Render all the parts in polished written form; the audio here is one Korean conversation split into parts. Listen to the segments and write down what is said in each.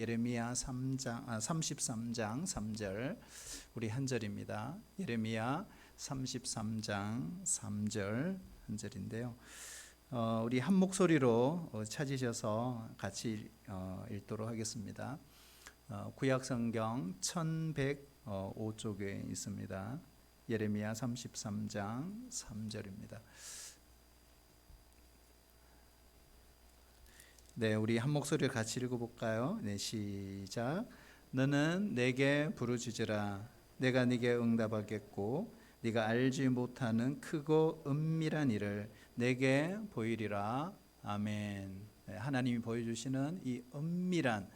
예레미야 33장 3절 우리 한 절입니다. 예레미야 33장 3절 한 절인데요. 우리 한 목소리로 찾으셔서 같이 읽도록 하겠습니다. 구약 성경 1105쪽에 있습니다. 예레미야 33장 3절입니다. 네, 우리 한 목소리를 같이 읽어볼까요? 네, 시작. 너는 내게 부르짖으라. 내가 네게 응답하겠고 네가 알지 못하는 크고 은밀한 일을 내게 보이리라. 아멘. 네, 하나님이 보여주시는 이 은밀한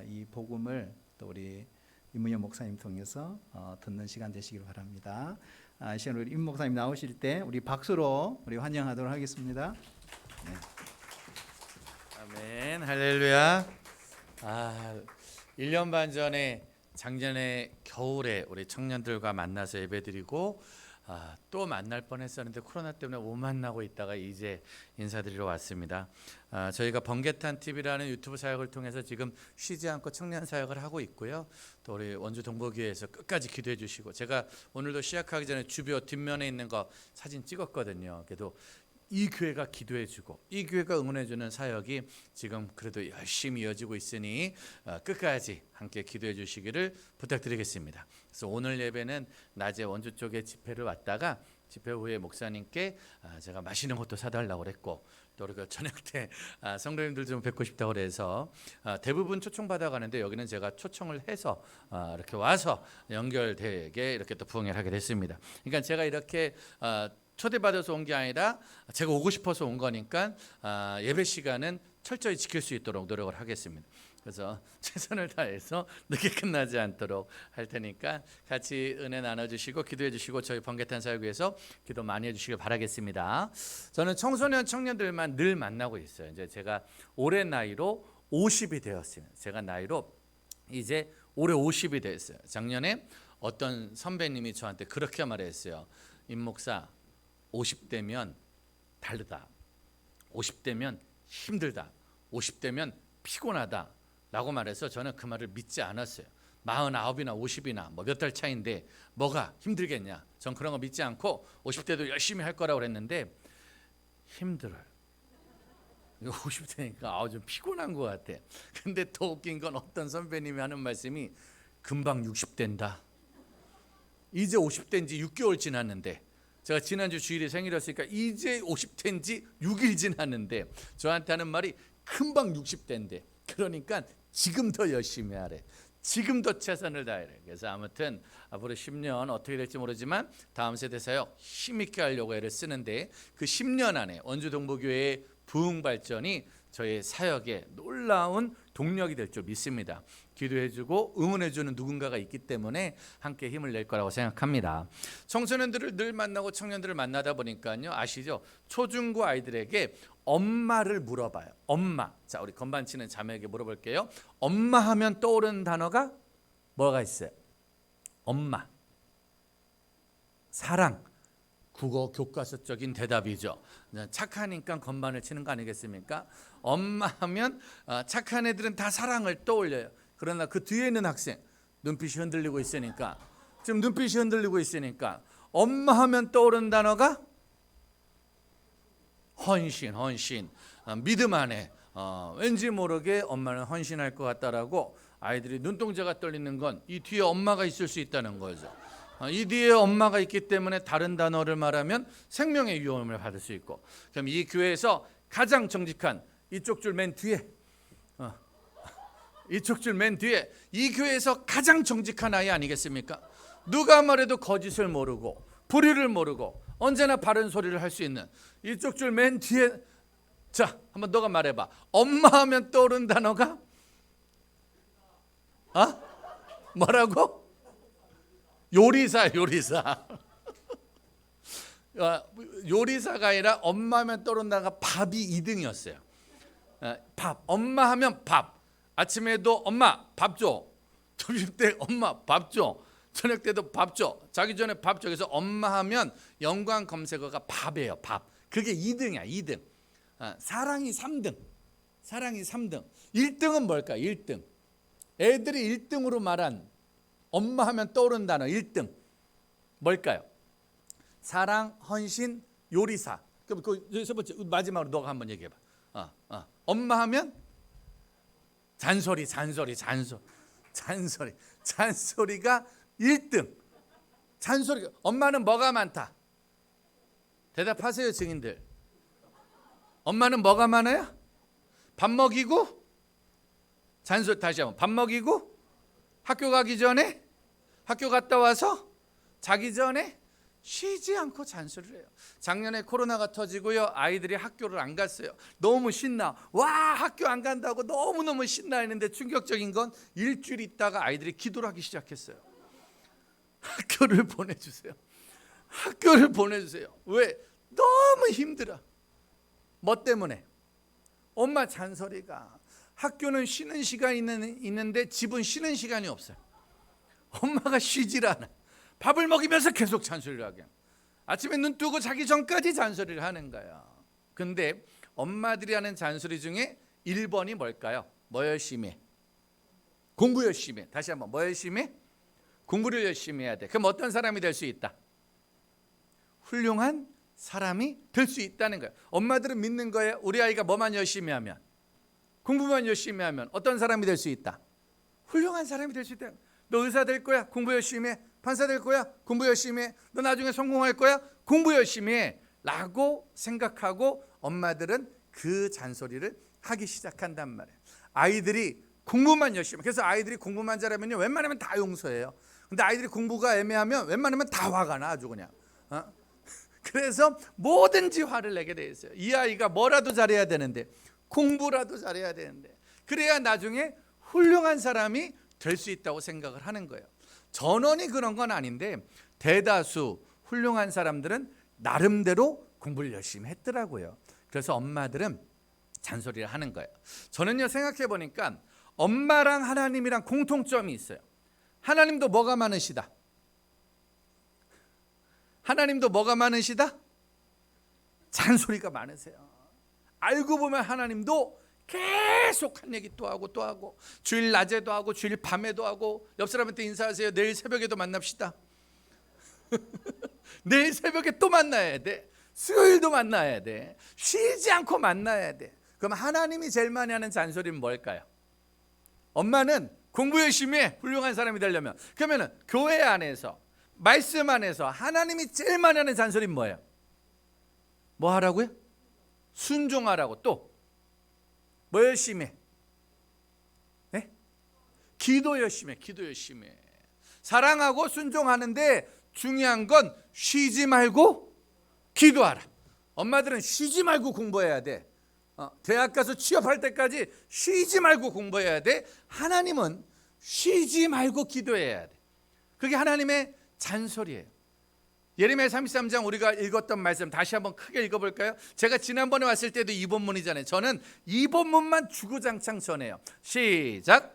이 복음을 또 우리 임문영 목사님 통해서 듣는 시간 되시길 바랍니다. 시간 우리 임 목사님 나오실 때 우리 박수로 우리 환영하도록 하겠습니다. 네. 아멘, 할렐루야. 1년 반 전에 작년에 겨울에 우리 청년들과 만나서 예배드리고 또 만날 뻔했었는데 코로나 때문에 못 만나고 있다가 이제 인사드리러 왔습니다. 저희가 번개탄 TV라는 유튜브 사역을 통해서 지금 쉬지 않고 청년 사역을 하고 있고요. 또 우리 원주 동복교회에서 끝까지 기도해 주시고, 제가 오늘도 시작하기 전에 주변 뒷면에 있는 거 사진 찍었거든요. 그래도 이 교회가 기도해주고 이 교회가 응원해주는 사역이 지금 그래도 열심히 이어지고 있으니 끝까지 함께 기도해 주시기를 부탁드리겠습니다. 그래서 오늘 예배는 낮에 원주 쪽에 집회를 왔다가 집회 후에 목사님께 제가 맛있는 것도 사달라고 그랬고, 또 우리가 저녁 때 성도님들 좀 뵙고 싶다고 그래서 대부분 초청받아 가는데 여기는 제가 초청을 해서 이렇게 와서 연결되게 이렇게 또 부흥회를 하게 됐습니다. 그러니까 제가 이렇게 초대받아서 온 게 아니라 제가 오고 싶어서 온 거니까 예배 시간은 철저히 지킬 수 있도록 노력을 하겠습니다. 그래서 최선을 다해서 늦게 끝나지 않도록 할 테니까 같이 은혜 나눠주시고 기도해 주시고 저희 번개탄 사역 위해서 기도 많이 해주시길 바라겠습니다. 저는 청소년 청년들만 늘 만나고 있어요. 이제 제가 올해 나이로 50이 되었어요. 제가 나이로 이제 올해 50이 됐어요. 작년에 어떤 선배님이 저한테 그렇게 말했어요. 임 목사, 50대면 다르다. 50대면 힘들다. 50대면 피곤하다. 라고 말해서 저는 그 말을 믿지 않았어요. 49이나 50이나 뭐 몇 달 차이인데 뭐가 힘들겠냐. 전 그런 거 믿지 않고 50대도 열심히 할 거라고 그랬는데 힘들어요. 50대니까 좀 피곤한 것 같아. 근데 더 웃긴 건 어떤 선배님이 하는 말씀이 금방 60대인다. 이제 50대인 지 6개월 지났는데, 제가 지난주 주일에 생일이었으니까 이제 50대인 지 6일 지났는데 저한테 하는 말이 금방 60대인데, 그러니까 지금 더 열심히 하래. 지금 더 최선을 다해래. 그래서 아무튼 앞으로 10년 어떻게 될지 모르지만 다음 세대 사역 힘있게 하려고 애를 쓰는데, 그 10년 안에 원주 동복교회의 부흥 발전이 저의 사역에 놀라운 동력이 될 줄 믿습니다. 기도해주고 응원해주는 누군가가 있기 때문에 함께 힘을 낼 거라고 생각합니다. 청소년들을 늘 만나고 청년들을 만나다 보니까요, 아시죠? 초중고 아이들에게 엄마를 물어봐요. 엄마. 자, 우리 건반 치는 자매에게 물어볼게요. 엄마 하면 떠오르는 단어가 뭐가 있어요? 엄마, 사랑. 국어 교과서적인 대답이죠. 착하니까 건반을 치는 거 아니겠습니까? 엄마 하면 착한 애들은 다 사랑을 떠올려요. 그러나 그 뒤에 있는 학생 눈빛이 흔들리고 있으니까, 지금 눈빛이 흔들리고 있으니까 엄마 하면 떠오르는 단어가 헌신, 믿음 안에 왠지 모르게 엄마는 헌신할 것 같다라고 아이들이 눈동자가 떨리는 건 이 뒤에 엄마가 있을 수 있다는 거죠. 이 뒤에 엄마가 있기 때문에 다른 단어를 말하면 생명의 위험을 받을 수 있고, 그럼 이 교회에서 가장 정직한 이쪽 줄 맨 뒤에, 이쪽 줄 맨 뒤에 이 교회에서 가장 정직한 아이 아니겠습니까? 누가 말해도 거짓을 모르고 불의를 모르고 언제나 바른 소리를 할 수 있는 이쪽 줄 맨 뒤에. 자, 한번 너가 말해봐. 엄마 하면 떠오르는 단어가 뭐라고? 요리사. 요리사가 아니라 엄마 하면 떠오르는 단어가 밥이 2등이었어요. 밥. 엄마 하면 밥. 아침에도 엄마 밥 줘. 점심 때 엄마 밥 줘. 저녁 때도 밥 줘. 자기 전에 밥 줘. 그래서 엄마 하면 연관 검색어가 밥이에요. 밥. 그게 2등이야. 2등. 사랑이 3등. 1등은 뭘까? 1등. 애들이 1등으로 말한 엄마 하면 떠오르는 단어 1등 뭘까요? 사랑, 헌신, 요리사. 그럼 세 번째 마지막으로 너가 한번 얘기해봐. 엄마 하면 잔소리가 1등. 잔소리가. 엄마는 뭐가 많다? 대답하세요, 증인들. 엄마는 뭐가 많아요? 밥 먹이고 잔소리. 다시 한번. 밥 먹이고 학교 가기 전에, 학교 갔다 와서 자기 전에 쉬지 않고 잔소리를 해요. 작년에 코로나가 터지고요. 아이들이 학교를 안 갔어요. 너무 신나. 와, 학교 안 간다고 너무너무 신나 했는데 충격적인 건 일주일 있다가 아이들이 기도를 하기 시작했어요. 학교를 보내주세요. 학교를 보내주세요. 왜? 너무 힘들어. 뭐 때문에? 엄마 잔소리가. 학교는 쉬는 시간이 있는데 집은 쉬는 시간이 없어요. 엄마가 쉬질 않아. 밥을 먹이면서 계속 잔소리를 하게. 아침에 눈 뜨고 자기 전까지 잔소리를 하는 거야. 근데 엄마들이 하는 잔소리 중에 1번이 뭘까요? 뭐 열심히 해? 공부 열심히 해. 다시 한번. 뭐 열심히 해? 공부를 열심히 해야 돼. 그럼 어떤 사람이 될 수 있다? 훌륭한 사람이 될 수 있다는 거예요. 엄마들은 믿는 거예요. 우리 아이가 뭐만 열심히 하면, 공부만 열심히 하면 어떤 사람이 될 수 있다? 훌륭한 사람이 될 수 있다. 너 의사 될 거야? 공부 열심히 해. 판사 될 거야? 공부 열심히 해. 너 나중에 성공할 거야? 공부 열심히 해. 라고 생각하고 엄마들은 그 잔소리를 하기 시작한단 말이에요. 아이들이 공부만 열심히. 그래서 아이들이 공부만 잘하면요, 웬만하면 다 용서해요. 근데 아이들이 공부가 애매하면 웬만하면 다 화가 나, 아주 그냥. 그래서 뭐든지 화를 내게 돼 있어요. 이 아이가 뭐라도 잘해야 되는데, 공부라도 잘해야 되는데, 그래야 나중에 훌륭한 사람이 될 수 있다고 생각을 하는 거예요. 전원이 그런 건 아닌데 대다수 훌륭한 사람들은 나름대로 공부를 열심히 했더라고요. 그래서 엄마들은 잔소리를 하는 거예요. 저는요, 생각해 보니까 엄마랑 하나님이랑 공통점이 있어요. 하나님도 뭐가 많으시다? 하나님도 뭐가 많으시다? 잔소리가 많으세요. 알고 보면 하나님도 계속 한 얘기 또 하고 또 하고, 주일 낮에도 하고 주일 밤에도 하고. 옆 사람한테 인사하세요. 내일 새벽에도 만납시다. 내일 새벽에 또 만나야 돼. 수요일도 만나야 돼. 쉬지 않고 만나야 돼. 그럼 하나님이 제일 많이 하는 잔소리는 뭘까요? 엄마는 공부 열심히 해. 훌륭한 사람이 되려면. 그러면 교회 안에서, 말씀 안에서 하나님이 제일 많이 하는 잔소리는 뭐예요? 뭐 하라고요? 순종하라고. 또 뭐 열심히 해? 네? 기도 열심히 해. 기도 열심히 해. 사랑하고 순종하는데 중요한 건 쉬지 말고 기도하라. 엄마들은 쉬지 말고 공부해야 돼. 대학 가서 취업할 때까지 쉬지 말고 공부해야 돼. 하나님은 쉬지 말고 기도해야 돼. 그게 하나님의 잔소리예요. 예레미야 33장 우리가 읽었던 말씀 다시 한번 크게 읽어볼까요? 제가 지난번에 왔을 때도 이 본문이잖아요. 저는 이 본문만 주구장창 전해요. 시작.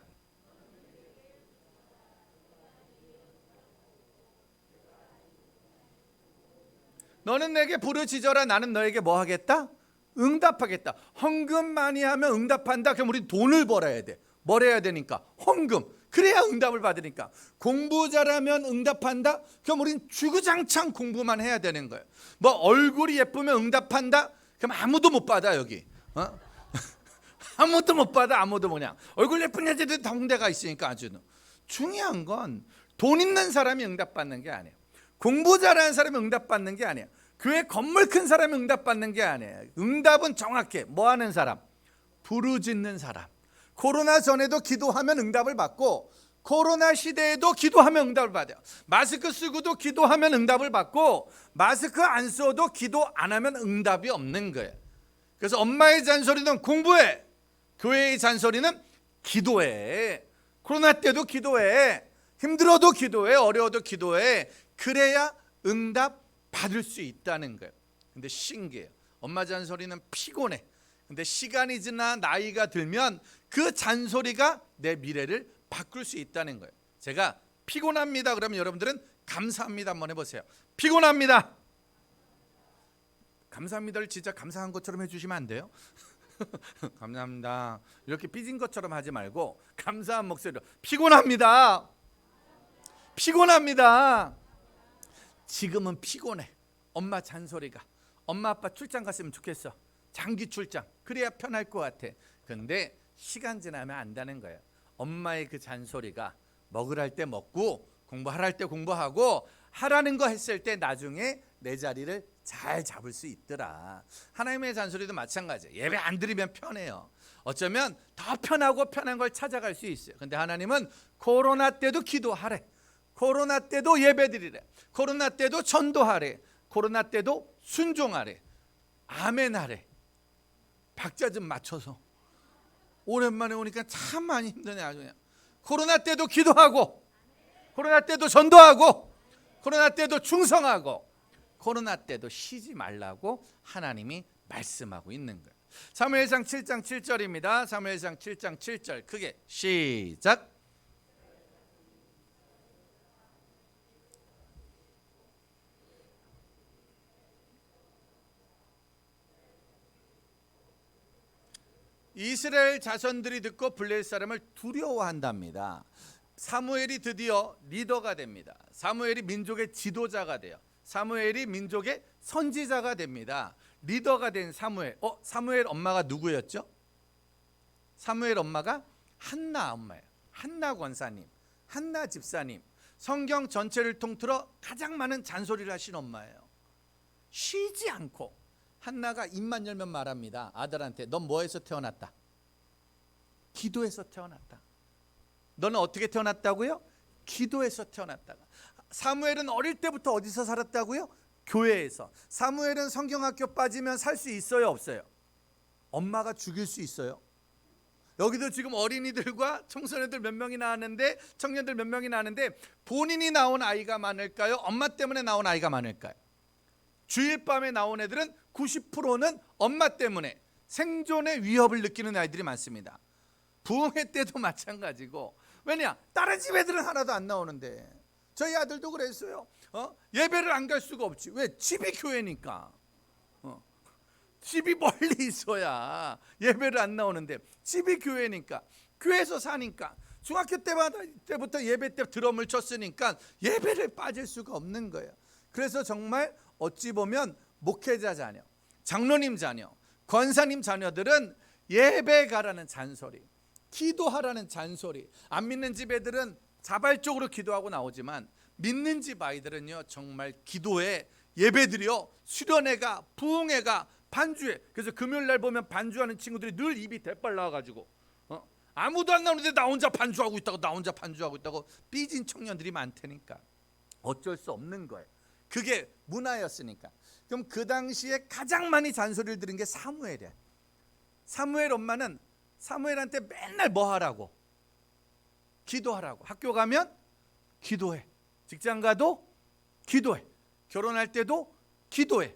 너는 내게 부르짖어라. 나는 너에게 뭐 하겠다? 응답하겠다. 헌금 많이 하면 응답한다. 그럼 우리 돈을 벌어야 돼. 뭘 해야 되니까? 헌금. 그래야 응답을 받으니까. 공부 잘하면 응답한다? 그럼 우린 주구장창 공부만 해야 되는 거예요. 뭐 얼굴이 예쁘면 응답한다? 그럼 아무도 못 받아 여기. 아무도 못 받아. 아무도 그냥. 얼굴 예쁜 여자들 다 홍대가 있으니까 아주. 중요한 건 돈 있는 사람이 응답받는 게 아니에요. 공부 잘하는 사람이 응답받는 게 아니에요. 교회 건물 큰 사람이 응답받는 게 아니에요. 응답은 정확해. 뭐 하는 사람? 부르짖는 사람. 코로나 전에도 기도하면 응답을 받고, 코로나 시대에도 기도하면 응답을 받아요. 마스크 쓰고도 기도하면 응답을 받고, 마스크 안 써도 기도 안 하면 응답이 없는 거예요. 그래서 엄마의 잔소리는 공부해, 교회의 잔소리는 기도해. 코로나 때도 기도해. 힘들어도 기도해. 어려워도 기도해. 그래야 응답 받을 수 있다는 거예요. 근데 신기해요. 엄마 잔소리는 피곤해. 근데 시간이 지나 나이가 들면 그 잔소리가 내 미래를 바꿀 수 있다는 거예요. 제가 피곤합니다 그러면 여러분들은 감사합니다 한번 해보세요. 피곤합니다. 감사합니다를 진짜 감사한 것처럼 해주시면 안 돼요? 감사합니다. 이렇게 삐진 것처럼 하지 말고 감사한 목소리로 피곤합니다. 피곤합니다. 지금은 피곤해. 엄마 잔소리가. 엄마 아빠 출장 갔으면 좋겠어. 장기 출장. 그래야 편할 것 같아. 근데 시간 지나면 안다는 거예요. 엄마의 그 잔소리가 먹으랄 때 먹고 공부하랄 때 공부하고 하라는 거 했을 때 나중에 내 자리를 잘 잡을 수 있더라. 하나님의 잔소리도 마찬가지예요. 예배 안 드리면 편해요. 어쩌면 더 편하고 편한 걸 찾아갈 수 있어요. 근데 하나님은 코로나 때도 기도하래. 코로나 때도 예배 드리래. 코로나 때도 전도하래. 코로나 때도 순종하래. 아멘하래. 박자 좀 맞춰서. 오랜만에 오니까 참 많이 힘드네. 아주 그냥. 코로나 때도 기도하고, 코로나 때도 전도하고, 코로나 때도 충성하고, 코로나 때도 쉬지 말라고 하나님이 말씀하고 있는 거예요. 사무엘상 7장 7절입니다. 사무엘상 7장 7절 크게 시작. 이스라엘 자손들이 듣고 블레셋 사람을 두려워한답니다. 사무엘이 드디어 리더가 됩니다. 사무엘이 민족의 지도자가 돼요. 사무엘이 민족의 선지자가 됩니다. 리더가 된 사무엘. 사무엘 엄마가 누구였죠? 사무엘 엄마가 한나 엄마예요. 한나 권사님, 한나 집사님. 성경 전체를 통틀어 가장 많은 잔소리를 하신 엄마예요. 쉬지 않고 한나가 입만 열면 말합니다. 아들한테 넌 뭐에서 태어났다? 기도에서 태어났다. 너는 어떻게 태어났다고요? 기도에서 태어났다가. 사무엘은 어릴 때부터 어디서 살았다고요? 교회에서. 사무엘은 성경학교 빠지면 살 수 있어요, 없어요? 엄마가 죽일 수 있어요. 여기도 지금 어린이들과 청소년들 몇 명이 나왔는데, 청년들 몇 명이 나왔는데 본인이 낳은 아이가 많을까요? 엄마 때문에 낳은 아이가 많을까요? 주일 밤에 나온 애들은 90%는 엄마 때문에 생존의 위협을 느끼는 아이들이 많습니다. 부흥회 때도 마찬가지고. 왜냐? 다른 집 애들은 하나도 안 나오는데. 저희 아들도 그랬어요. 예배를 안 갈 수가 없지. 왜? 집이 교회니까. 집이 멀리 있어야 예배를 안 나오는데 집이 교회니까, 교회에서 사니까. 중학교 때부터 예배 때 드럼을 쳤으니까 예배를 빠질 수가 없는 거예요. 그래서 정말 어찌 보면 목회자 자녀, 장로님 자녀, 권사님 자녀들은 예배 가라는 잔소리, 기도하라는 잔소리. 안 믿는 집 애들은 자발적으로 기도하고 나오지만 믿는 집 아이들은요 정말 기도에 예배드려 수련회가, 부흥회가, 반주회. 그래서 금요일날 보면 반주하는 친구들이 늘 입이 대빨 나와가지고 아무도 안 나오는데 나 혼자 반주하고 있다고, 나 혼자 반주하고 있다고 삐진 청년들이 많다니까. 어쩔 수 없는 거예요. 그게 문화였으니까. 그럼 그 당시에 가장 많이 잔소리를 들은 게 사무엘이야. 사무엘 엄마는 사무엘한테 맨날 뭐 하라고? 기도하라고. 학교 가면 기도해. 직장 가도 기도해. 결혼할 때도 기도해.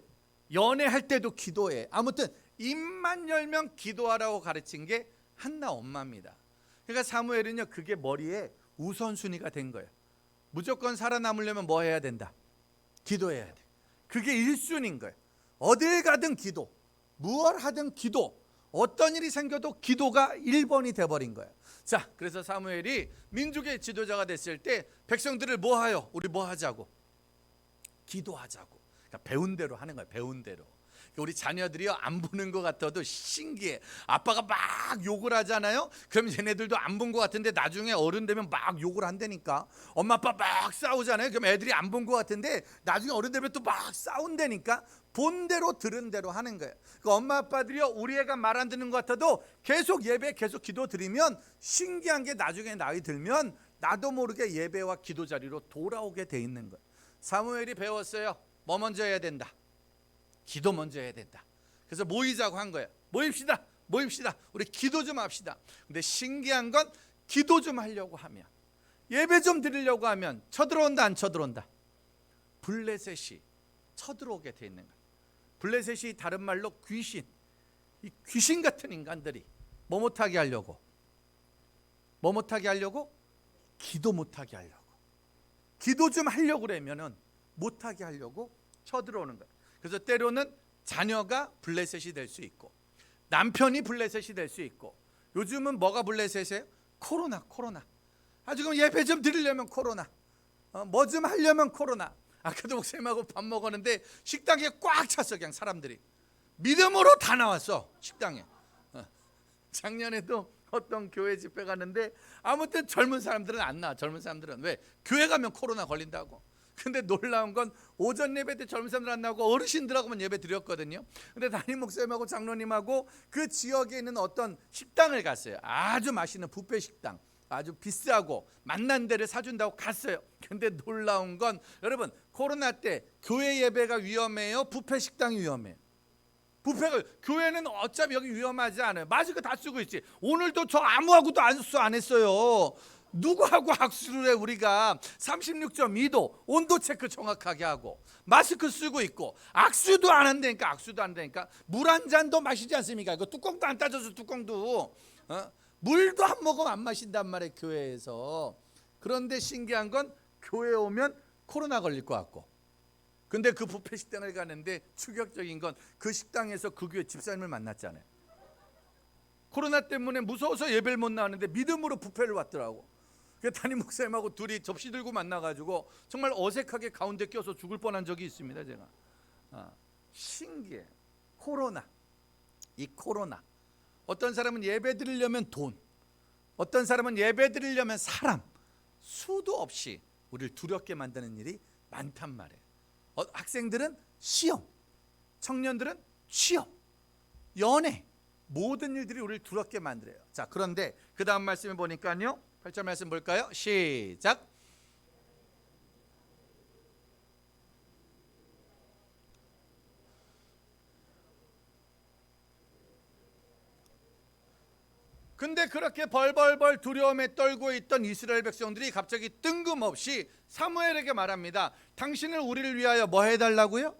연애할 때도 기도해. 아무튼 입만 열면 기도하라고 가르친 게 한나 엄마입니다. 그러니까 사무엘은요 그게 머리에 우선순위가 된 거예요. 무조건 살아남으려면 뭐 해야 된다? 기도해야 돼. 그게 1순위인 거예요. 어딜 가든 기도, 무엇 하든 기도, 어떤 일이 생겨도 기도가 1번이 돼버린 거예요. 자, 그래서 사무엘이 민족의 지도자가 됐을 때 백성들을 뭐 하요? 우리 뭐 하자고? 기도하자고. 그러니까 배운 대로 하는 거예요. 배운 대로. 우리 자녀들이요 안 보는 것 같아도 신기해. 아빠가 막 욕을 하잖아요. 그럼 얘네들도 안 본 것 같은데 나중에 어른 되면 막 욕을 한다니까. 엄마 아빠 막 싸우잖아요. 그럼 애들이 안 본 것 같은데 나중에 어른 되면 또 막 싸운다니까. 본 대로 들은 대로 하는 거예요. 그 엄마 아빠들이요 우리 애가 말 안 듣는 것 같아도 계속 예배, 계속 기도 드리면 신기한 게 나중에 나이 들면 나도 모르게 예배와 기도 자리로 돌아오게 돼 있는 거예요. 사무엘이 배웠어요. 뭐 먼저 해야 된다? 기도 먼저 해야 된다. 그래서 모이자고 한 거예요. 모입시다. 우리 기도 좀 합시다. 근데 신기한 건 기도 좀 하려고 하면, 예배 좀 드리려고 하면 쳐들어온다 안 쳐들어온다? 블레셋이 쳐들어오게 돼 있는 거예요. 블레셋이 다른 말로 귀신. 이 귀신 같은 인간들이 뭐 못하게 하려고? 뭐 못하게 하려고? 기도 못하게 하려고. 기도 좀 하려고 그러면은 못하게 하려고 쳐들어오는 거예요. 그래서 때로는 자녀가 블레셋이 될 수 있고, 남편이 블레셋이 될 수 있고, 요즘은 뭐가 블레셋이에요? 코로나. 아주 그럼 예배 좀 드리려면 코로나, 뭐 좀 하려면 코로나. 아까도 목사님하고 밥 먹었는데 식당에 꽉 찼어. 그냥 사람들이 믿음으로 다 나왔어 식당에. 작년에도 어떤 교회 집회 갔는데 아무튼 젊은 사람들은 안 나와. 젊은 사람들은 왜? 교회 가면 코로나 걸린다고. 근데 놀라운 건 오전 예배 때 젊은 사람들 안 나오고 어르신들하고만 예배 드렸거든요. 근데 담임 목사님하고 장로님하고 그 지역에 있는 어떤 식당을 갔어요. 아주 맛있는 뷔페 식당, 아주 비싸고 맛난 데를 사준다고 갔어요. 근데 놀라운 건 여러분, 코로나 때 교회 예배가 위험해요? 뷔페 식당이 위험해요? 뷔페가, 교회는 어차피 여기 위험하지 않아요. 마스크 다 쓰고 있지. 오늘도 저 아무하고도 악수 안 했어요. 누구하고 악수를 해? 우리가 36.2도 온도 체크 정확하게 하고 마스크 쓰고 있고 악수도 안 한다니까. 물 한 잔도 마시지 않습니까? 이거 뚜껑도 안 따져서 뚜껑도 물도 한 모금 안 마신단 말이에요, 교회에서. 그런데 신기한 건 교회 오면 코로나 걸릴 것 같고, 근데 그 뷔페 식당을 가는데 충격적인 건 그 식당에서 그 교회 집사님을 만났잖아요. 코로나 때문에 무서워서 예배를 못 나왔는데 믿음으로 뷔페를 왔더라고. 그 담임 목사님하고 둘이 접시 들고 만나가지고 정말 어색하게 가운데 껴서 죽을 뻔한 적이 있습니다. 제가 신기해. 코로나, 이 코로나. 어떤 사람은 예배 드리려면 돈, 어떤 사람은 예배 드리려면 사람, 수도 없이 우리를 두렵게 만드는 일이 많단 말이에요. 학생들은 시험, 청년들은 취업, 연애, 모든 일들이 우리를 두렵게 만들어요. 자, 그런데 그 다음 말씀에 보니까요, 8절 말씀 볼까요? 시작. 근데 그렇게 벌벌벌 두려움에 떨고 있던 이스라엘 백성들이 갑자기 뜬금없이 사무엘에게 말합니다. 당신은 우리를 위하여 뭐 해달라고요?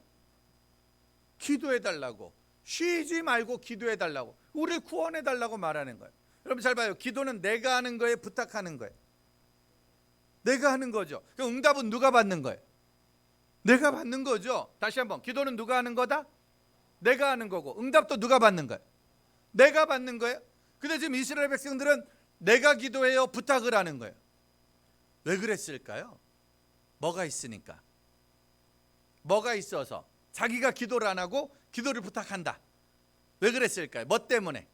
기도해달라고. 쉬지 말고 기도해달라고. 우리를 구원해달라고 말하는 거예요. 여러분 잘 봐요. 기도는 내가 하는 거예요, 부탁하는 거예요? 내가 하는 거죠. 그럼 응답은 누가 받는 거예요? 내가 받는 거죠. 다시 한번, 기도는 누가 하는 거다? 내가 하는 거고, 응답도 누가 받는 거예요? 내가 받는 거예요. 근데 지금 이스라엘 백성들은 내가 기도해요, 부탁을 하는 거예요. 왜 그랬을까요? 뭐가 있으니까. 뭐가 있어서 자기가 기도를 안 하고 기도를 부탁한다. 왜 그랬을까요? 뭐 때문에?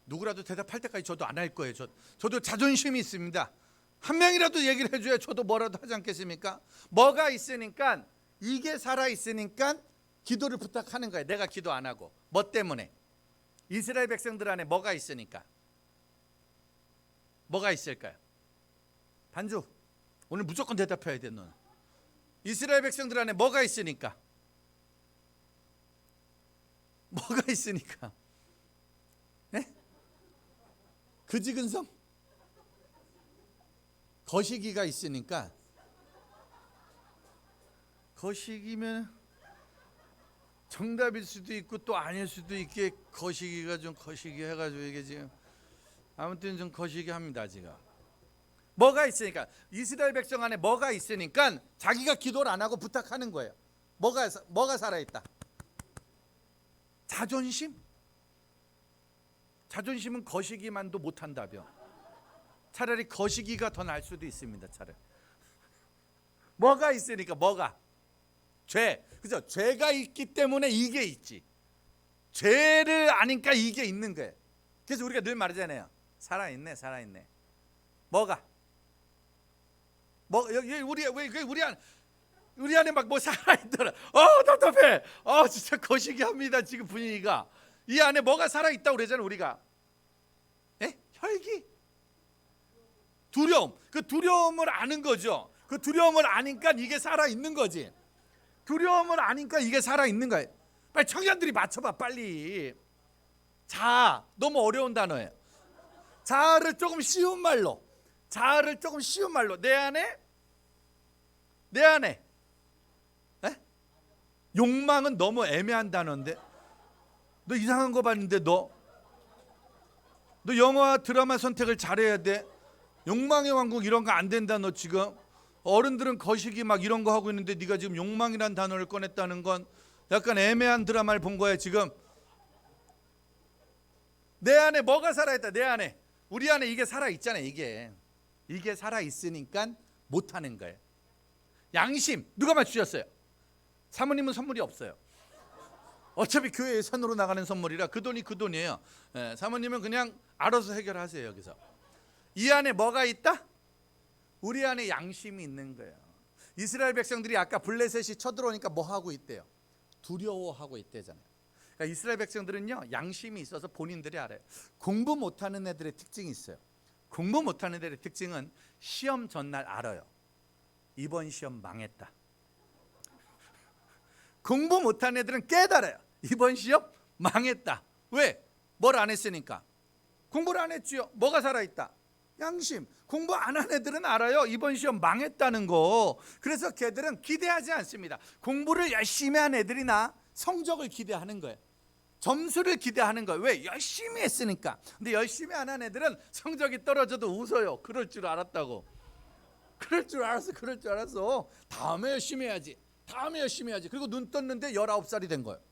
누구라도 대답할 때까지 저도 안 할 거예요. 저도 자존심이 있습니다. 한 명이라도 얘기를 해줘야 저도 뭐라도 하지 않겠습니까? 뭐가 있으니까, 이게 살아있으니까 기도를 부탁하는 거예요. 내가 기도 안 하고. 뭐 때문에? 이스라엘 백성들 안에 뭐가 있으니까. 뭐가 있을까요? 반주, 오늘 무조건 대답해야 돼. 너는. 이스라엘 백성들 안에 뭐가 있으니까. 뭐가 있으니까. 네? 그지근성? 거시기가 있으니까. 거시기면 정답일 수도 있고 또 아닐 수도 있게, 거시기가 좀 거시기 해가지고 이게 지금 아무튼 좀 거시기 합니다. 지금 뭐가 있으니까, 이스라엘 백성 안에 뭐가 있으니까 자기가 기도를 안 하고 부탁하는 거예요. 뭐가 살아있다? 자존심? 자존심은 거시기만도 못한다며. 차라리 거시기가 더 나을 수도 있습니다. 차라리. 뭐가 있으니까, 뭐가? 죄. 그죠? 죄가 있기 때문에 이게 있지. 죄를 아니까 이게 있는 거예요. 그래서 우리가 늘 말하잖아요. 살아있네. 뭐가? 여기 우리 안에 막 뭐 살아있더라. 답답해. 진짜 거시기 합니다. 지금 분위기가. 이 안에 뭐가 살아있다고 그러잖아요. 우리가. 혈기? 두려움. 그 두려움을 아는 거죠. 그 두려움을 아니까 이게 살아있는 거지. 두려움을 아니까 이게 살아있는 거예요. 빨리 청년들이 맞춰봐, 빨리. 자아, 너무 어려운 단어예요. 자아를 조금 쉬운 말로. 내 안에 욕망은 너무 애매한 단어인데. 너 이상한 거 봤는데 너 영화 드라마 선택을 잘해야 돼. 욕망의 왕국 이런 거 안 된다. 너 지금 어른들은 거시기 막 이런 거 하고 있는데 네가 지금 욕망이란 단어를 꺼냈다는 건 약간 애매한 드라마를 본 거예요. 지금 내 안에 뭐가 살아있다. 내 안에, 우리 안에 이게 살아있잖아요. 이게 살아있으니까 못하는 거예요. 양심 누가 맞추셨어요? 사모님은 선물이 없어요. 어차피 교회 예산으로 나가는 선물이라 그 돈이 그 돈이에요. 사모님은 그냥 알아서 해결하세요. 여기서 이 안에 뭐가 있다? 우리 안에 양심이 있는 거예요. 이스라엘 백성들이 아까 블레셋이 쳐들어오니까 뭐 하고 있대요? 두려워하고 있대잖아요. 그러니까 이스라엘 백성들은요, 양심이 있어서 본인들이 알아요. 공부 못하는 애들의 특징이 있어요. 공부 못하는 애들의 특징은 시험 전날 알아요. 이번 시험 망했다. 공부 못하는 애들은 깨달아요. 이번 시험 망했다. 왜? 뭘 안 했으니까. 공부를 안 했지요. 뭐가 살아있다? 양심. 공부 안 한 애들은 알아요. 이번 시험 망했다는 거. 그래서 걔들은 기대하지 않습니다. 공부를 열심히 한 애들이나 성적을 기대하는 거예요. 점수를 기대하는 거예요. 왜? 열심히 했으니까. 근데 열심히 안 한 애들은 성적이 떨어져도 웃어요. 그럴 줄 알았다고. 그럴 줄 알았어. 다음에 열심히 해야지. 그리고 눈 떴는데 19살이 된 거예요.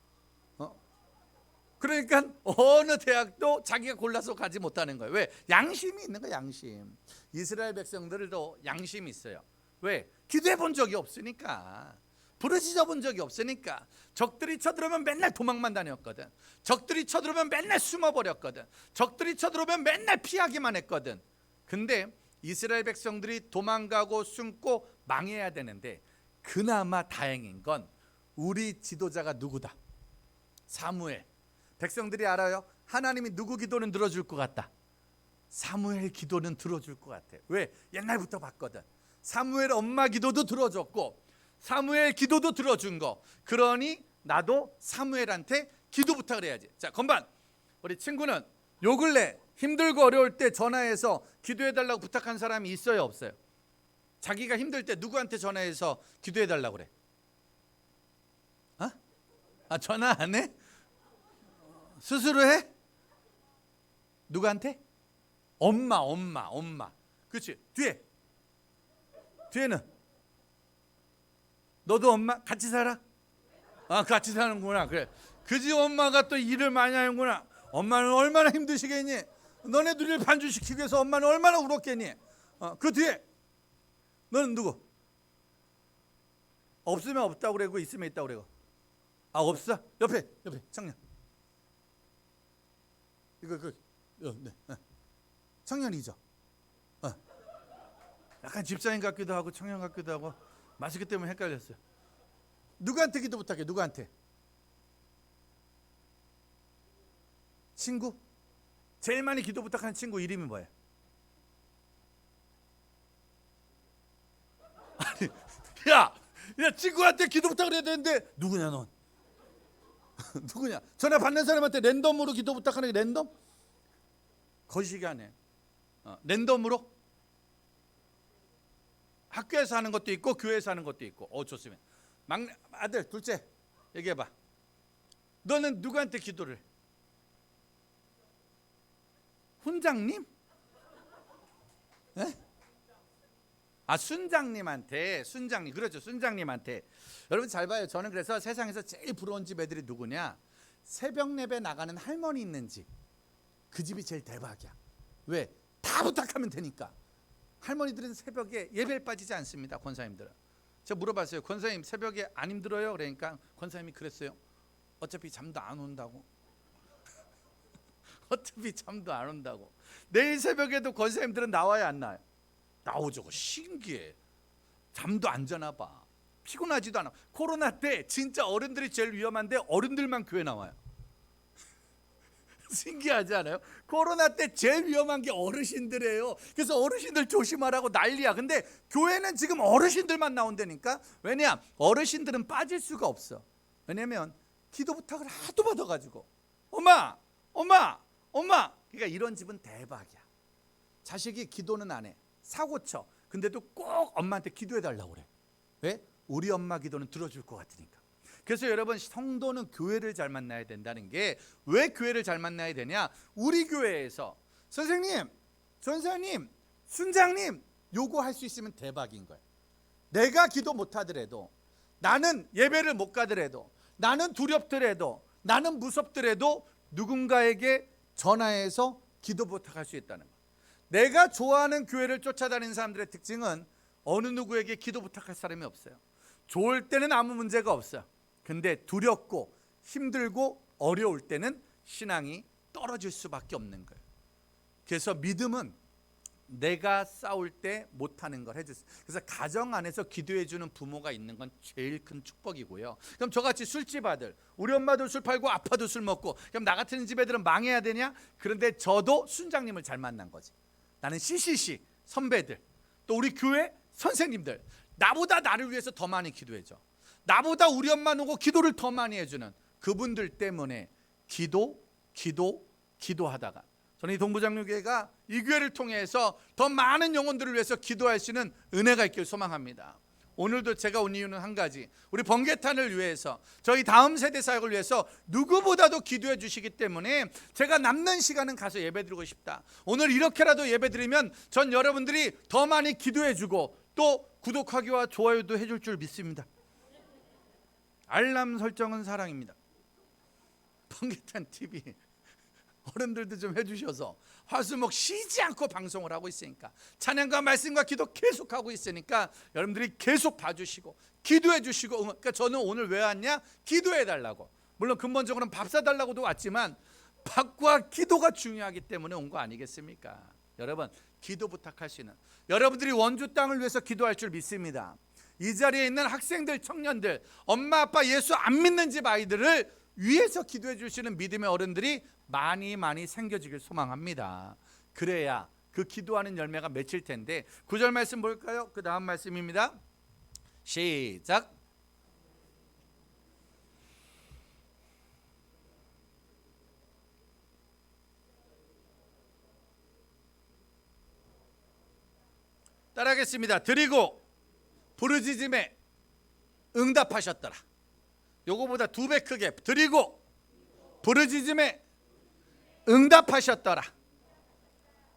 그러니까 어느 대학도 자기가 골라서 가지 못하는 거예요. 왜? 양심이 있는 거예요. 양심. 이스라엘 백성들도 양심이 있어요. 왜? 기도해 본 적이 없으니까. 부르짖어 본 적이 없으니까. 적들이 쳐들어오면 맨날 도망만 다녔거든. 적들이 쳐들어오면 맨날 숨어버렸거든. 적들이 쳐들어오면 맨날 피하기만 했거든. 근데 이스라엘 백성들이 도망가고 숨고 망해야 되는데 그나마 다행인 건 우리 지도자가 누구다? 사무엘. 백성들이 알아요. 하나님이 누구 기도는 들어줄 것 같다. 사무엘 기도는 들어줄 것 같아. 왜? 옛날부터 봤거든. 사무엘 엄마 기도도 들어줬고 사무엘 기도도 들어준 거. 그러니 나도 사무엘한테 기도 부탁을 해야지. 자, 건반. 우리 친구는 요 근래 힘들고 어려울 때 전화해서 기도해달라고 부탁한 사람이 있어요, 없어요? 자기가 힘들 때 누구한테 전화해서 기도해달라고 그래? 전화 안 해? 스스로 해? 누구한테? 엄마. 그렇지. 뒤에는 너도 엄마 같이 살아? 같이 사는구나. 그래. 그 집 엄마가 또 일을 많이 하는구나. 엄마는 얼마나 힘드시겠니? 너네 둘을 반주시키기 위해서 엄마는 얼마나 울었겠니? 그 뒤에 너는 누구? 없으면 없다고 그러고 있으면 있다고 그러고. 없어? 옆에 청년. 네. 청년이죠. 약간 집사님 같기도 하고 청년 같기도 하고 마스크 때문에 헷갈렸어요. 누구한테 기도 부탁해? 누구한테? 친구? 제일 많이 기도 부탁하는 친구 이름이 뭐예요? 아니, 야 친구한테 기도 부탁을 해야 되는데 누구냐 넌? 누구냐? 전화 받는 사람한테 랜덤으로 기도 부탁하는 게 랜덤? 거시기 하네. 랜덤으로? 학교에서 하는 것도 있고 교회에서 하는 것도 있고. 좋습니다. 막내 아들 둘째 얘기해봐. 너는 누구한테 기도를 해? 훈장님? 네? 순장님한테. 순장님. 그렇죠. 순장님한테. 여러분 잘 봐요. 저는 그래서 세상에서 제일 부러운 집 애들이 누구냐? 새벽 예배 나가는 할머니 있는 집. 그 집이 제일 대박이야. 왜? 다 부탁하면 되니까. 할머니들은 새벽에 예배에 빠지지 않습니다. 권사님들은. 제가 물어봤어요. 권사님 새벽에 안 힘들어요? 그러니까 권사님이 그랬어요. 어차피 잠도 안 온다고. 어차피 잠도 안 온다고. 내일 새벽에도 권사님들은 나와야 안 나와요? 나오죠. 신기해. 잠도 안 자나 봐. 피곤하지도 않아. 코로나 때 진짜 어른들이 제일 위험한데 어른들만 교회 나와요. 신기하지 않아요? 코로나 때 제일 위험한 게 어르신들이에요. 그래서 어르신들 조심하라고 난리야. 근데 교회는 지금 어르신들만 나온다니까. 왜냐? 어르신들은 빠질 수가 없어. 왜냐면 기도 부탁을 하도 받아가지고 엄마. 그러니까 이런 집은 대박이야. 자식이 기도는 안 해. 사고 쳐. 근데도 꼭 엄마한테 기도해달라고 그래. 왜? 우리 엄마 기도는 들어줄 것 같으니까. 그래서 여러분 성도는 교회를 잘 만나야 된다는 게, 왜 교회를 잘 만나야 되냐? 우리 교회에서 선생님, 전사님, 순장님 요구할 수 있으면 대박인 거예요. 내가 기도 못 하더라도, 나는 예배를 못 가더라도, 나는 두렵더라도, 나는 무섭더라도 누군가에게 전화해서 기도 부탁할 수 있다는 것. 내가 좋아하는 교회를 쫓아다니는 사람들의 특징은 어느 누구에게 기도 부탁할 사람이 없어요. 좋을 때는 아무 문제가 없어요. 근데 두렵고 힘들고 어려울 때는 신앙이 떨어질 수밖에 없는 거예요. 그래서 믿음은 내가 싸울 때 못하는 걸 해주세요. 그래서 가정 안에서 기도해 주는 부모가 있는 건 제일 큰 축복이고요. 그럼 저같이 술집 아들, 우리 엄마도 술 팔고 아빠도 술 먹고, 그럼 나 같은 집 애들은 망해야 되냐? 그런데 저도 순장님을 잘 만난 거지. 나는 CCC 선배들, 또 우리 교회 선생님들, 나보다 나를 위해서 더 많이 기도해 줘. 나보다 우리 엄마 누구 기도를 더 많이 해주는 그분들 때문에 기도하다가 저는 이 동부장로교회가 이 교회를 통해서 더 많은 영혼들을 위해서 기도할 수 있는 은혜가 있길 소망합니다. 오늘도 제가 온 이유는 한 가지, 우리 번개탄을 위해서, 저희 다음 세대 사역을 위해서 누구보다도 기도해 주시기 때문에 제가 남는 시간은 가서 예배드리고 싶다. 오늘 이렇게라도 예배드리면 전 여러분들이 더 많이 기도해 주고 또 구독하기와 좋아요도 해줄 줄 믿습니다. 알람 설정은 사랑입니다. 번개탄 TV 어른들도 좀 해주셔서 화수목 쉬지 않고 방송을 하고 있으니까, 찬양과 말씀과 기도 계속하고 있으니까 여러분들이 계속 봐주시고 기도해 주시고, 그러니까 저는 오늘 왜 왔냐? 기도해 달라고. 물론 근본적으로는 밥 사달라고도 왔지만 밥과 기도가 중요하기 때문에 온 거 아니겠습니까? 여러분, 기도 부탁할 수 있는, 여러분들이 원주 땅을 위해서 기도할 줄 믿습니다. 이 자리에 있는 학생들, 청년들, 엄마 아빠 예수 안 믿는 집 아이들을 위해서 기도해 주시는 믿음의 어른들이 많이 생겨지길 소망합니다. 그래야 그 기도하는 열매가 맺힐 텐데, 9절 말씀 볼까요? 그 다음 말씀입니다. 시작. 따라하겠습니다. 드리고 부르짖음에 응답하셨더라. 요거보다 2배 크게, 드리고 부르짖음에 응답하셨더라.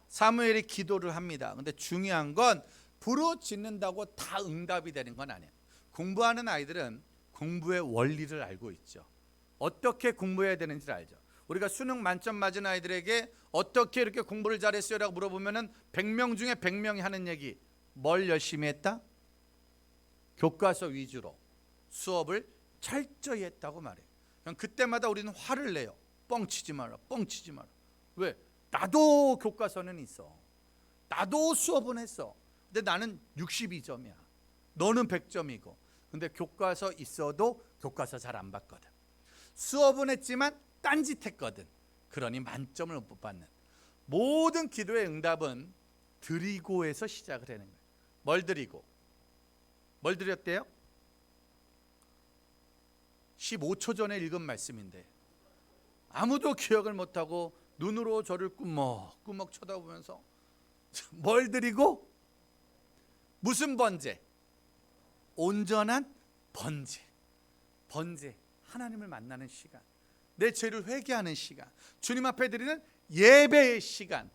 사무엘이 기도를 합니다. 근데 중요한 건 부르짖는다고 다 응답이 되는 건 아니에요. 공부하는 아이들은 공부의 원리를 알고 있죠. 어떻게 공부해야 되는지를 알죠. 우리가 수능 만점 맞은 아이들에게 어떻게 이렇게 공부를 잘했어요? 라고 물어보면은 100명 중에 100명이 하는 얘기, 뭘 열심히 했다? 교과서 위주로 수업을 철저히 했다고 말해요. 그냥 그때마다 우리는 화를 내요. 뻥치지 마라, 뻥치지 마라. 왜? 나도 교과서는 있어, 나도 수업은 했어. 근데 나는 62점이야, 너는 100점이고. 근데 교과서 있어도 교과서 잘 안 봤거든. 수업은 했지만 딴짓했거든. 그러니 만점을 못 받는. 모든 기도의 응답은 드리고에서 시작을 하는 거예요. 뭘 드리고? 뭘 드렸대요? 15초 전에 읽은 말씀인데 아무도 기억을 못하고 눈으로 저를 꾸벅꾸벅 쳐다보면서 뭘 드리고? 무슨 번제? 온전한 번제. 번제, 하나님을 만나는 시간, 내 죄를 회개하는 시간, 주님 앞에 드리는 예배의 시간.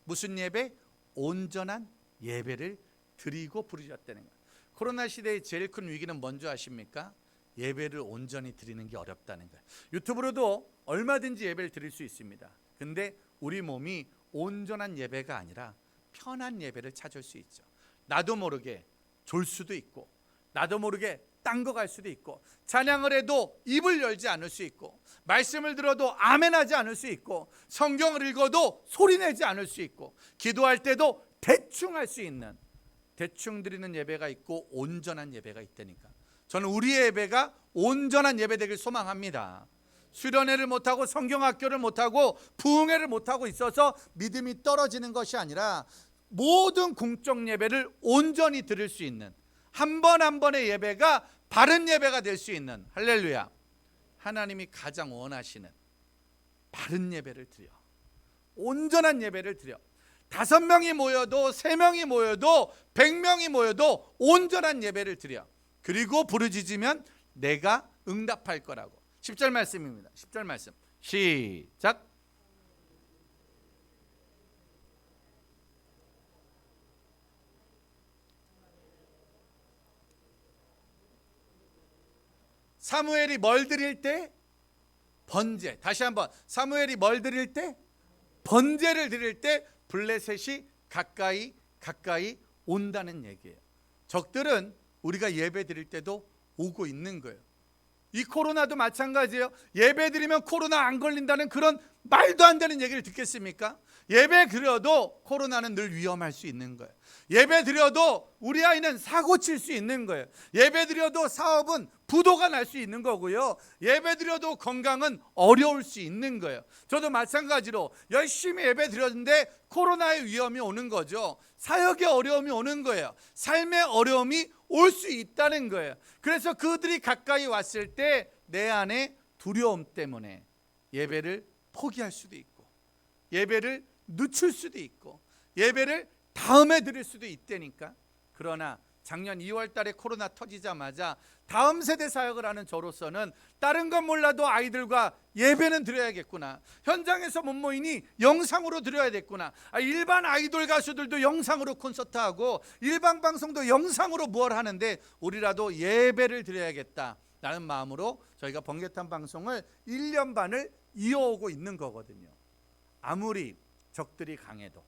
무슨 예배? 온전한 예배를 드리고 부르셨다는 거예요. 코로나 시대의 제일 큰 위기는 뭔지 아십니까? 예배를 온전히 드리는 게 어렵다는 거예요. 유튜브로도 얼마든지 예배를 드릴 수 있습니다. 근데 우리 몸이 온전한 예배가 아니라 편한 예배를 찾을 수 있죠. 나도 모르게 졸 수도 있고, 나도 모르게 딴 거 갈 수도 있고, 찬양을 해도 입을 열지 않을 수 있고, 말씀을 들어도 아멘하지 않을 수 있고, 성경을 읽어도 소리내지 않을 수 있고, 기도할 때도 대충 할 수 있는, 대충 드리는 예배가 있고 온전한 예배가 있다니까. 저는 우리의 예배가 온전한 예배 되길 소망합니다. 수련회를 못하고 성경학교를 못하고 부흥회를 못하고 있어서 믿음이 떨어지는 것이 아니라 모든 공적 예배를 온전히 드릴 수 있는, 한 번 한 번의 예배가 바른 예배가 될 수 있는, 할렐루야, 하나님이 가장 원하시는 바른 예배를 드려, 온전한 예배를 드려. 5명이 모여도 3명이 모여도 100명이 모여도 온전한 예배를 드려. 그리고 부르짖으면 내가 응답할 거라고. 10절 말씀입니다. 10절 말씀 시작. 사무엘이 뭘 드릴 때? 번제. 다시 한번, 사무엘이 뭘 드릴 때? 번제를 드릴 때 블레셋이 가까이 온다는 얘기예요. 적들은 우리가 예배 드릴 때도 오고 있는 거예요. 이 코로나도 마찬가지예요. 예배 드리면 코로나 안 걸린다는 그런 말도 안 되는 얘기를 듣겠습니까? 예배 드려도 코로나는 늘 위험할 수 있는 거예요. 예배 드려도 우리 아이는 사고 칠 수 있는 거예요. 예배 드려도 사업은 부도가 날 수 있는 거고요. 예배 드려도 건강은 어려울 수 있는 거예요. 저도 마찬가지로 열심히 예배 드렸는데 코로나의 위험이 오는 거죠. 사역의 어려움이 오는 거예요. 삶의 어려움이 올 수 있다는 거예요. 그래서 그들이 가까이 왔을 때 내 안에 두려움 때문에 예배를 포기할 수도 있고, 예배를 늦출 수도 있고, 예배를 다음에 드릴 수도 있다니까. 그러나 작년 2월 달에 코로나 터지자마자 다음 세대 사역을 하는 저로서는 다른 건 몰라도 아이들과 예배는 드려야겠구나. 현장에서 못 모이니 영상으로 드려야겠구나. 일반 아이돌 가수들도 영상으로 콘서트하고 일반 방송도 영상으로 뭘 하는데 우리라도 예배를 드려야겠다 라는 마음으로 저희가 번개탄 방송을 1년 반을 이어오고 있는 거거든요. 아무리 적들이 강해도,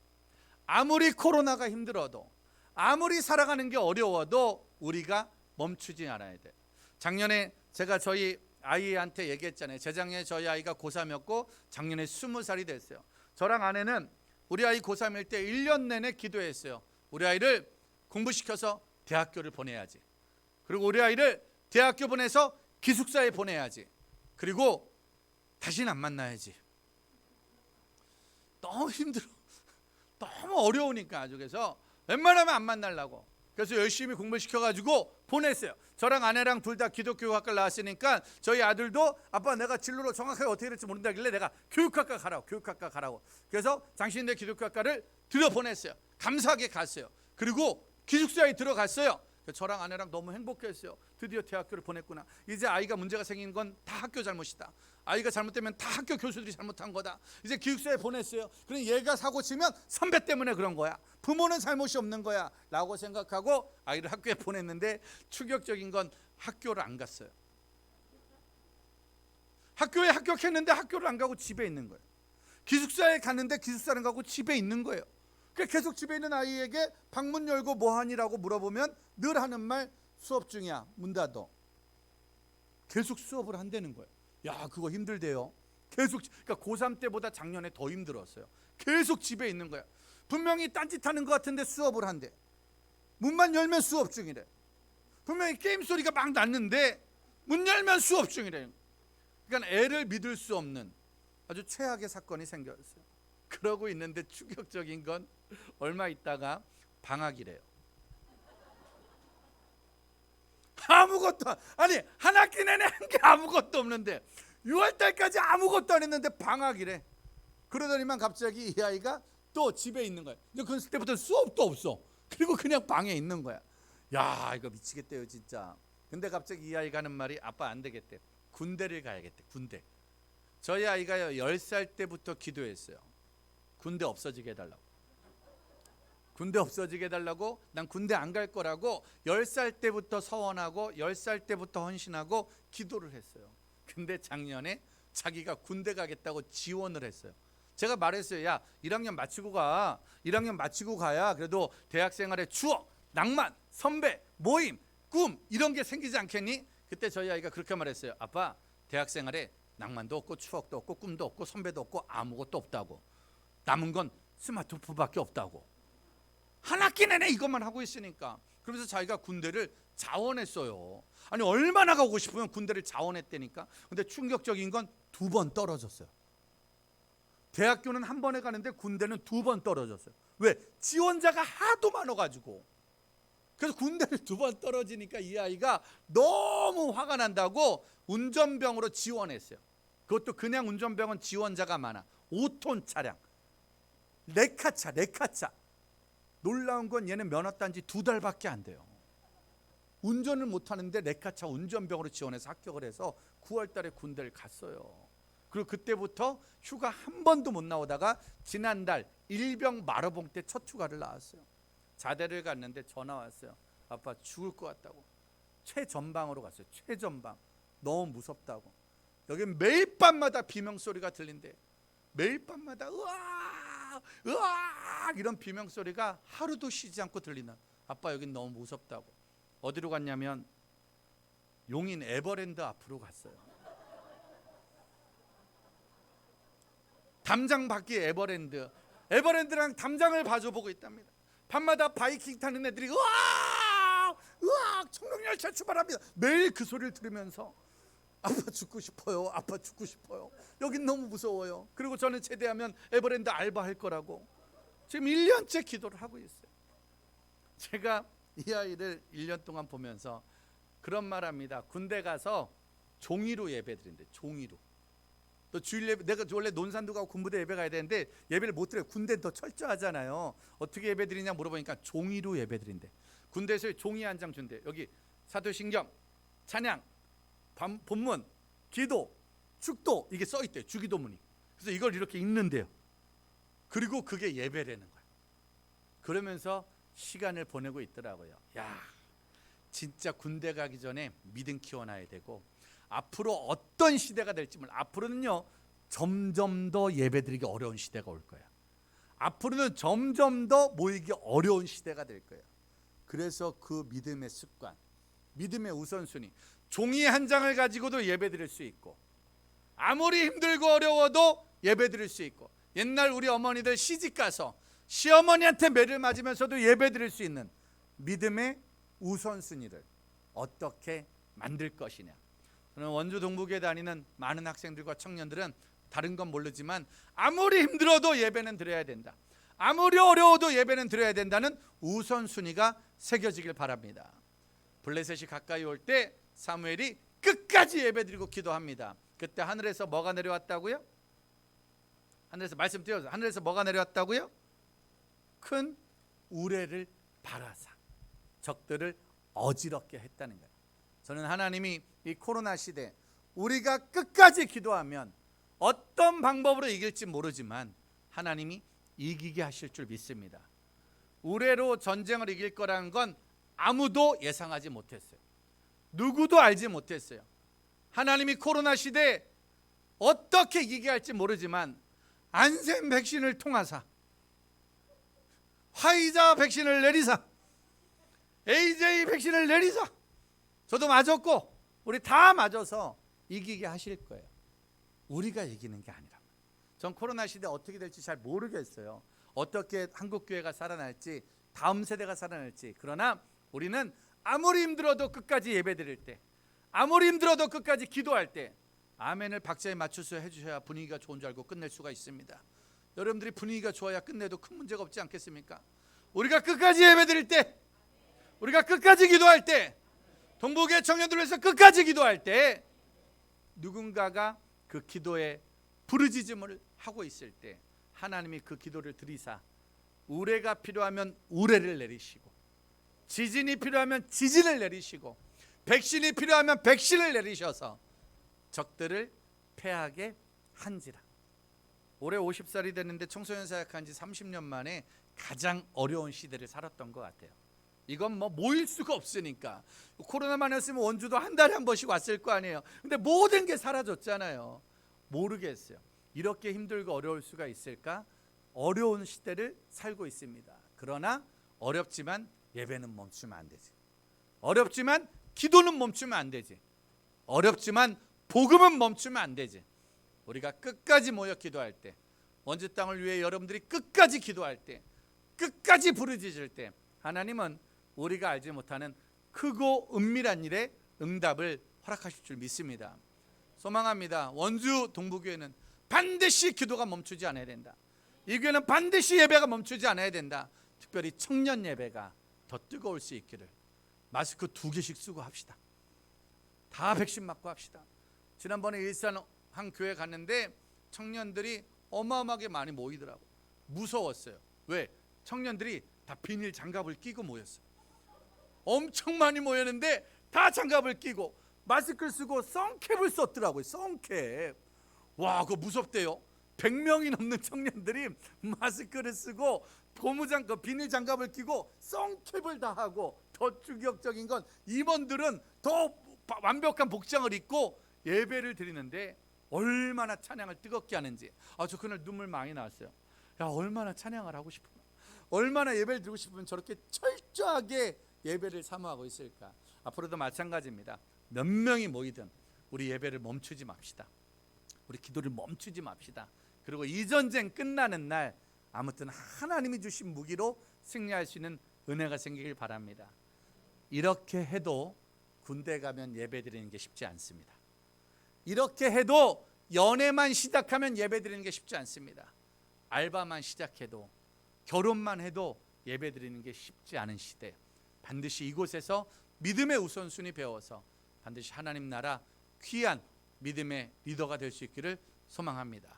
아무리 코로나가 힘들어도, 아무리 살아가는 게 어려워도 우리가 멈추지 않아야 돼. 작년에 제가 저희 아이한테 얘기했잖아요. 재작년에 저희 아이가 고3이었고 작년에 20살이 됐어요. 저랑 아내는 우리 아이 고3일 때 1년 내내 기도했어요. 우리 아이를 공부시켜서 대학교를 보내야지. 그리고 우리 아이를 대학교 보내서 기숙사에 보내야지. 그리고 다시는 안 만나야지. 너무 힘들어. 너무 어려우니까 아주. 그래서 웬만하면 안 만나려고. 그래서 열심히 공부시켜가지고 보냈어요. 저랑 아내랑 둘 다 기독교학과를 나왔으니까 저희 아들도 아빠 내가 진로로 정확하게 어떻게 될지 모른다길래 내가 교육학과 가라고. 그래서 장신대 기독교학과를 들여보냈어요. 감사하게 갔어요. 그리고 기숙사에 들어갔어요. 저랑 아내랑 너무 행복했어요. 드디어 대학교를 보냈구나. 이제 아이가 문제가 생긴 건 다 학교 잘못이다. 아이가 잘못되면 다 학교 교수들이 잘못한 거다. 이제 기숙사에 보냈어요. 그럼 얘가 사고 치면 선배 때문에 그런 거야. 부모는 잘못이 없는 거야 라고 생각하고 아이를 학교에 보냈는데 충격적인 건 학교를 안 갔어요. 학교에 합격했는데 학교를 안 가고 집에 있는 거예요. 기숙사에 갔는데 기숙사를 가고 집에 있는 거예요. 계속 집에 있는 아이에게 방문 열고 뭐하니라고 물어보면 늘 하는 말, 수업 중이야. 문 닫어. 계속 수업을 한다는 거예요. 야, 그거 힘들대요. 계속. 그러니까 고3 때보다 작년에 더 힘들었어요. 계속 집에 있는 거야. 분명히 딴짓하는 것 같은데 수업을 한대. 문만 열면 수업 중이래. 분명히 게임 소리가 막 났는데 문 열면 수업 중이래. 그러니까 애를 믿을 수 없는 아주 최악의 사건이 생겼어요. 그러고 있는데 충격적인 건 얼마 있다가 방학이래요. 아무것도, 아니 한 학기 내내 한 게 아무것도 없는데 6월달까지 아무것도 안 했는데 방학이래. 그러더니만 갑자기 이 아이가 또 집에 있는 거야. 근데 그때부터 수업도 없어. 그리고 그냥 방에 있는 거야. 야, 이거 미치겠대요 진짜. 근데 갑자기 이 아이가 하는 말이 아빠 안 되겠대. 군대를 가야겠대. 군대. 저희 아이가요 10살 때부터 기도했어요. 군대 없어지게 해달라고. 군대 없어지게 해달라고. 난 군대 안 갈 거라고 10살 때부터 서원하고 10살 때부터 헌신하고 기도를 했어요. 근데 작년에 자기가 군대 가겠다고 지원을 했어요. 제가 말했어요. 야, 1학년 마치고 가. 1학년 마치고 가야 그래도 대학생활의 추억, 낭만, 선배, 모임, 꿈 이런 게 생기지 않겠니? 그때 저희 아이가 그렇게 말했어요. 아빠, 대학생활에 낭만도 없고 추억도 없고 꿈도 없고 선배도 없고 아무것도 없다고. 남은 건 스마트폰밖에 없다고. 한 학기 내내 이것만 하고 있으니까. 그러면서 자기가 군대를 자원했어요. 아니 얼마나 가고 싶으면 군대를 자원했다니까. 근데 충격적인 건 2번 떨어졌어요. 대학교는 한 번에 가는데 군대는 2번 떨어졌어요. 왜? 지원자가 하도 많아가지고. 그래서 군대를 2번 떨어지니까 이 아이가 너무 화가 난다고 운전병으로 지원했어요. 그것도 그냥 운전병은 지원자가 많아. 5톤 차량, 레카차. 놀라운 건 얘는 면허 딴 지 2달밖에 안 돼요. 운전을 못하는데 레카차 운전병으로 지원해서 합격을 해서 9월 달에 군대를 갔어요. 그리고 그때부터 휴가 한 번도 못 나오다가 지난달 일병 마러봉 때 첫 휴가를 나왔어요. 자대를 갔는데 전화 왔어요. 아빠 죽을 것 같다고. 최전방으로 갔어요. 최전방. 너무 무섭다고. 여기 매일 밤마다 비명소리가 들린대. 매일 밤마다 으악 으악 이런 비명소리가 하루도 쉬지 않고 들리는. 아빠 여긴 너무 무섭다고. 어디로 갔냐면 용인 에버랜드 앞으로 갔어요. 담장 밖에 에버랜드랑 담장을 봐줘보고 있답니다. 밤마다 바이킹 타는 애들이 으악 으악 청룡열차 출발합니다. 매일 그 소리를 들으면서 아빠 죽고 싶어요. 아빠 죽고 싶어요. 여긴 너무 무서워요. 그리고 저는 제대하면 에버랜드 알바할 거라고 지금 1년째 기도를 하고 있어요. 제가 이 아이를 1년 동안 보면서 그런 말합니다. 군대 가서 종이로 예배드린대. 종이로. 또 주일 예배, 내가 원래 논산도 가고 군부대 예배 가야 되는데 예배를 못 드려요. 군대는 더 철저하잖아요. 어떻게 예배 드리냐 물어보니까 종이로 예배 드린대. 군대에서 종이 한 장 준대. 여기 사도신경, 찬양, 본문, 기도, 축도 이게 써 있대요. 주기도문이. 그래서 이걸 이렇게 읽는데요. 그리고 그게 예배라는 거예요. 그러면서 시간을 보내고 있더라고요. 야, 진짜 군대 가기 전에 믿음 키워놔야 되고 앞으로 어떤 시대가 될지 몰라. 앞으로는요 점점 더 예배드리기 어려운 시대가 올 거예요. 앞으로는 점점 더 모이기 어려운 시대가 될 거예요. 그래서 그 믿음의 습관, 믿음의 우선순위, 종이 한 장을 가지고도 예배드릴 수 있고 아무리 힘들고 어려워도 예배드릴 수 있고 옛날 우리 어머니들 시집가서 시어머니한테 매를 맞으면서도 예배드릴 수 있는 믿음의 우선순위를 어떻게 만들 것이냐. 저는 원주 동북에 다니는 많은 학생들과 청년들은 다른 건 모르지만 아무리 힘들어도 예배는 드려야 된다. 아무리 어려워도 예배는 드려야 된다는 우선순위가 새겨지길 바랍니다. 블레셋이 가까이 올 때 사무엘이 끝까지 예배드리고 기도합니다. 그때 하늘에서 뭐가 내려왔다고요? 하늘에서 말씀 드려서 하늘에서 뭐가 내려왔다고요? 큰 우레를 바라사 적들을 어지럽게 했다는 거예요. 저는 하나님이 이 코로나 시대 우리가 끝까지 기도하면 어떤 방법으로 이길지 모르지만 하나님이 이기게 하실 줄 믿습니다. 우레로 전쟁을 이길 거라는 건 아무도 예상하지 못했어요. 누구도 알지 못했어요. 하나님이 코로나 시대에 어떻게 이기게 할지 모르지만 안센 백신을 통하사 화이자 백신을 내리사 AJ 백신을 내리사 저도 맞았고 우리 다 맞아서 이기게 하실 거예요. 우리가 이기는 게 아니라. 전 코로나 시대 어떻게 될지 잘 모르겠어요. 어떻게 한국교회가 살아날지 다음 세대가 살아날지. 그러나 우리는 아무리 힘들어도 끝까지 예배드릴 때 아무리 힘들어도 끝까지 기도할 때 아멘을 박자에 맞춰서 해주셔야 분위기가 좋은 줄 알고 끝낼 수가 있습니다. 여러분들이 분위기가 좋아야 끝내도 큰 문제가 없지 않겠습니까? 우리가 끝까지 예배드릴 때 우리가 끝까지 기도할 때 동북의 청년들을 위해서 끝까지 기도할 때 누군가가 그 기도에 부르짖음을 하고 있을 때 하나님이 그 기도를 들이사 우레가 필요하면 우레를 내리시고 지진이 필요하면 지진을 내리시고 백신이 필요하면 백신을 내리셔서 적들을 패하게 한지라. 올해 50살이 됐는데 청소년 사역한 지 30년 만에 가장 어려운 시대를 살았던 것 같아요. 이건 뭐 모일 수가 없으니까. 코로나만 했으면 원주도 한 달에 한 번씩 왔을 거 아니에요. 근데 모든 게 사라졌잖아요. 모르겠어요. 이렇게 힘들고 어려울 수가 있을까? 어려운 시대를 살고 있습니다. 그러나 어렵지만 예배는 멈추면 안 되지. 어렵지만 기도는 멈추면 안 되지. 어렵지만 복음은 멈추면 안 되지. 우리가 끝까지 모여 기도할 때, 원주 땅을 위해 여러분들이 끝까지 기도할 때, 끝까지 부르짖을 때 하나님은 우리가 알지 못하는 크고 은밀한 일에 응답을 허락하실 줄 믿습니다. 소망합니다. 원주 동부교회는 반드시 기도가 멈추지 않아야 된다. 이 교회는 반드시 예배가 멈추지 않아야 된다. 특별히 청년 예배가 더 뜨거울 수 있기를. 마스크 2개씩 쓰고 합시다. 다 백신 맞고 합시다. 지난번에 일산 한 교회 갔는데 청년들이 어마어마하게 많이 모이더라고. 무서웠어요. 왜? 청년들이 다 비닐 장갑을 끼고 모였어요. 엄청 많이 모였는데 다 장갑을 끼고 마스크를 쓰고 선캡을 썼더라고요. 선캡. 와, 그거 무섭대요. 100명이 넘는 청년들이 마스크를 쓰고 고무장갑, 비닐 장갑을 끼고 선캡을 다 하고 더 충격적인 건 임원들은 더 완벽한 복장을 입고 예배를 드리는데 얼마나 찬양을 뜨겁게 하는지. 저 그날 눈물 많이 나왔어요. 야, 얼마나 찬양을 하고 싶으면, 얼마나 예배를 드리고 싶으면 저렇게 철저하게 예배를 사모하고 있을까. 앞으로도 마찬가지입니다. 몇 명이 모이든 우리 예배를 멈추지 맙시다. 우리 기도를 멈추지 맙시다. 그리고 이 전쟁 끝나는 날 아무튼 하나님이 주신 무기로 승리할 수 있는 은혜가 생기길 바랍니다. 이렇게 해도 군대 가면 예배 드리는 게 쉽지 않습니다. 이렇게 해도 연애만 시작하면 예배 드리는 게 쉽지 않습니다. 알바만 시작해도, 결혼만 해도 예배 드리는 게 쉽지 않은 시대. 반드시 이곳에서 믿음의 우선순위 배워서 반드시 하나님 나라 귀한 믿음의 리더가 될 수 있기를 소망합니다.